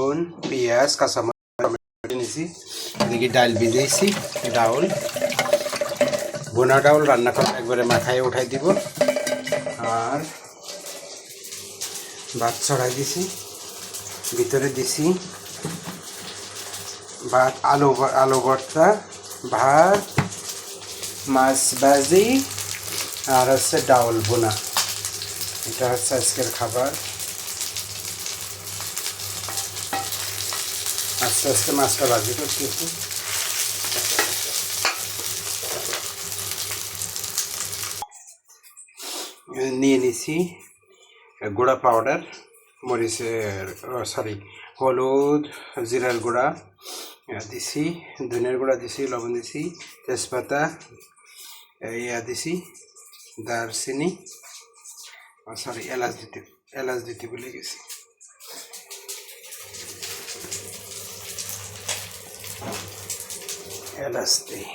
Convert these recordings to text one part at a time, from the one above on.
রসুন পেঁয়াজ কাঁচামরিচ নিয়েছি, এদিকে ডাল ভিজেছি, ডাউল বোনা ডাউল রান্না করে একবারে মাখায় উঠাই দিব। আর ভাত ছড়াই দিছি, ভিতরে দিছি ভাত, আলু ভর্তা, ভাত, মাছ ভাজি আর হচ্ছে ডাউল বোনা। এটা হচ্ছে আজকের খাবার। আস্তে আস্তে মাছটা ভাজি করতেছি। নিয়ে নিছি গুঁড়া পাউডার, মরিচের হলুদ, জিরার গুঁড়া দিছি, ধনিয়ার গুঁড়া দিছি, লবণ দিছি, তেজপাতা দিছি, দারচিনি, এলাচ দিতে ভুলে গেছি। এলাচ দিই,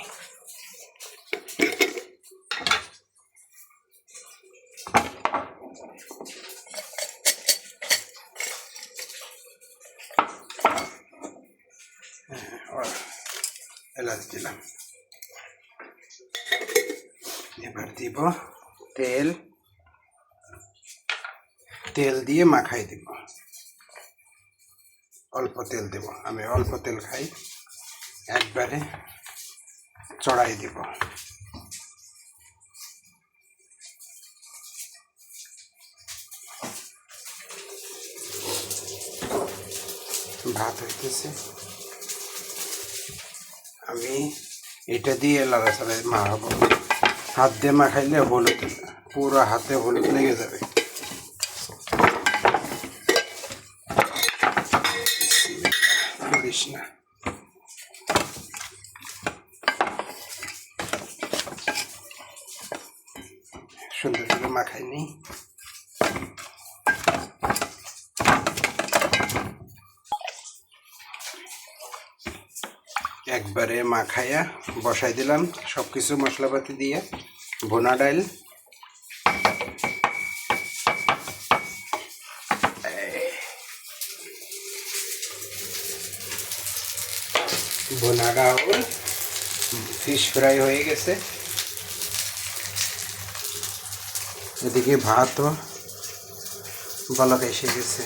এলাচ দিলাম। এবার দিব তেল, তেল দিয়ে মাখাই দিব। অল্প তেল দেব, আমি অল্প তেল খাই, একবারে চড়াই দিব। ভাত হইতেছে, আমি এটা দিয়ে লাড়াচাড়াই মাখাবো। হাত দিয়ে মাখাইলে হলুদ, পুরো হাতে হলুদ লেগে যাবে। না সুন্দর করে মাখাই নিই। একবারে মাখাইয়া বসাই দিলাম সব কিছু মশলাপাতি দিয়ে। বোনা ডাল, বোনা ডাউল, ফিশ ফ্রাই হয়ে গেছে। এদিকে ভাতও বলক এসে গেছে।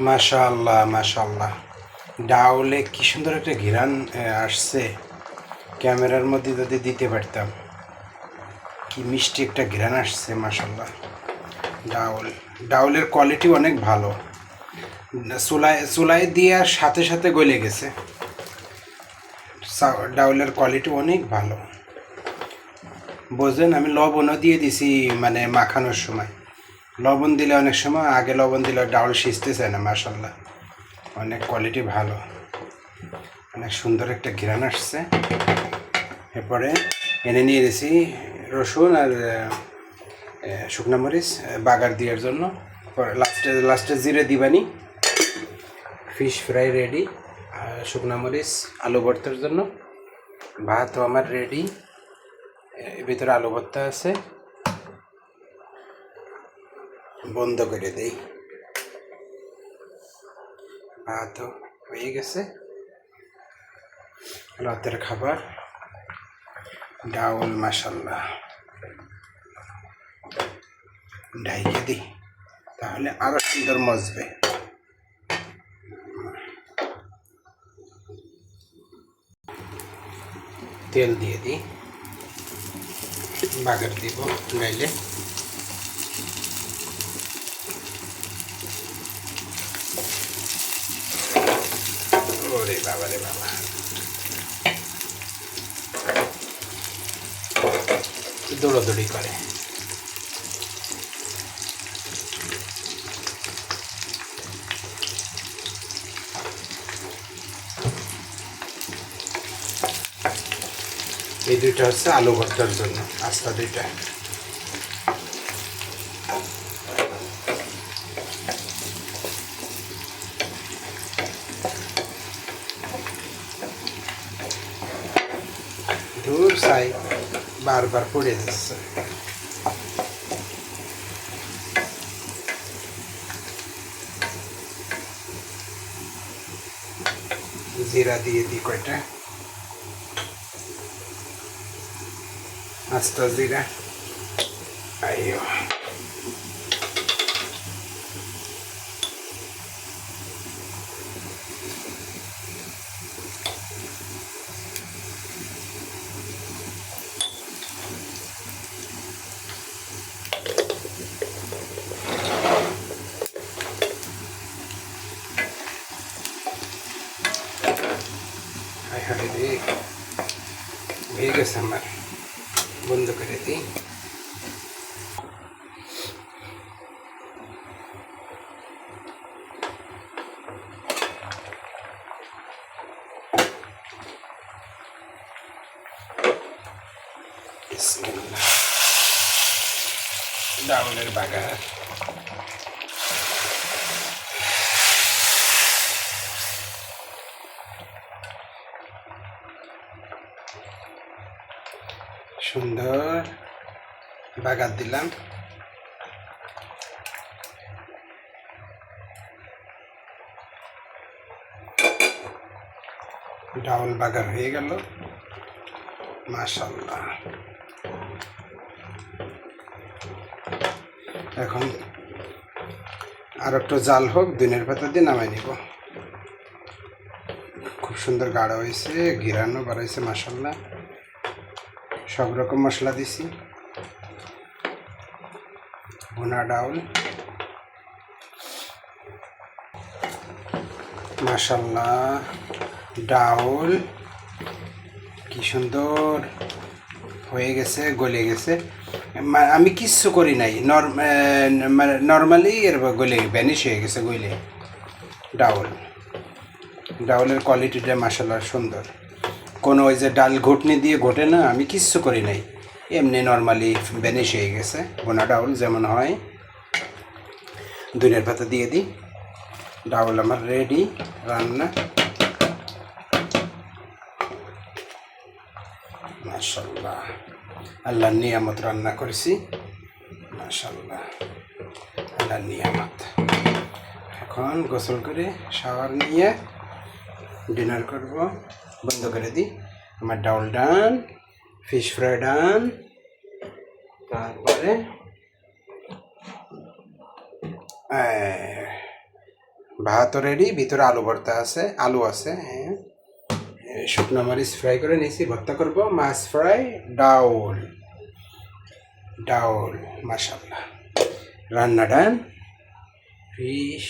মাশাআল্লাহ মাশাআল্লাহ, ডাউলে কি সুন্দর একটা ঘ্রাণ আসছে। ক্যামেরার মধ্যে যদি দিতে পারতাম, কি মিষ্টি একটা ঘ্রাণ আসছে। মাশাআল্লাহ, ডাউলের কোয়ালিটি অনেক ভালো। চুলায় দেওয়ার সাথে সাথে গলে গেছে। ডাউলের কোয়ালিটি অনেক ভালো। বোঝেন, আমি লবণও দিয়ে দিছি, মানে মাখানোর সময় লবণ দিলে, অনেক সময় আগে লবণ দিলে ডাউল সিজতে চায় না। মাশাআল্লাহ, অনেক কোয়ালিটি ভালো, অনেক সুন্দর একটা ঘ্রাণ আসছে। এরপরে এনে নিয়ে গেছি রসুন আর শুকনো মরিচ বাগার দেওয়ার জন্য। পরে লাস্টে জিরে দিবানি। ফিশ ফ্রাই রেডি, শুকনো মরিচ আলু ভর্তার জন্য। ভাতও আমার রেডি, এর ভিতরে আলু ভর্তা আছে। বন্ধ করে দেই, ভাতও হয়ে গেছে। রাতের খাবার ডাউল। মাশাআল্লাহ, ঢাইকে দিই, তাহলে আরো সুন্দর মজবে। তেল দিয়ে দিই, বাগার দিব নাইলে। ওরে বাবা রে বাবা, দৌড়াদৌড়ি করে। এই দুইটা হচ্ছে আলু ভর্তার জন্য, আস্তা দুইটা। ধূর চাই, বারবার পড়ে যাচ্ছে। জিরা দিয়ে দিই কয়টা, আস্তা জিরা। আইও হয়ে গেছে আমার, বন্ধ করে দিই। ডাউলের বাগার সুন্দর বাগার দিলাম। ডাউল বাগার হয়ে গেল, মাশাআল্লাহ। এখন আর একটু জাল হোক, দিনের ভেতর দিয়ে নামাই নিব। খুব সুন্দর গাঢ় হয়েছে, ঘিরানো বাড়াইছে মাশাআল্লাহ। সব রকম মশলা দিছি। ভুনা ডাউল মাশাআল্লাহ, ডাউল কি সুন্দর হয়ে গেছে, গলে গেছে। আমি কিচ্ছু করি নাই, নর্মালি এর গলে ভ্যানিশ হয়ে গেছে গলে। ডাউলের কোয়ালিটিটা মাশাআল্লাহ সুন্দর। কোনো ওই যে ডাল ঘুটনি দিয়ে ঘটে না, আমি কিচ্ছু করি নাই, এমনি নর্মালি ভ্যানিশ হয়ে গেছে। ভুনা ডাউল যেমন হয়। ধনিয়ার পাতা দিয়ে দিই। ডাউল আমার রেডি রান্না। মাশাআল্লাহ, আল্লাহর নিয়ামত রান্না করেছি, মাশাআল্লাহ, আল্লাহর নিয়ামত। এখন গোসল করে শাওয়ার নিয়ে ডিনার করব। বন্ধ করে দিই। আমার ডাউল ডান, ফিশ ফ্রাই ডান, তারপরে ভাতও রেডি, ভিতরে আলু ভর্তা আছে, আলু আছে। হ্যাঁ, শুকনো মরিচ ফ্রাই করে নিয়েছি, ভর্তা করব। মাছ ফ্রাই, ডাউল মাশাআল্লাহ, রান্না ডান। ফিশ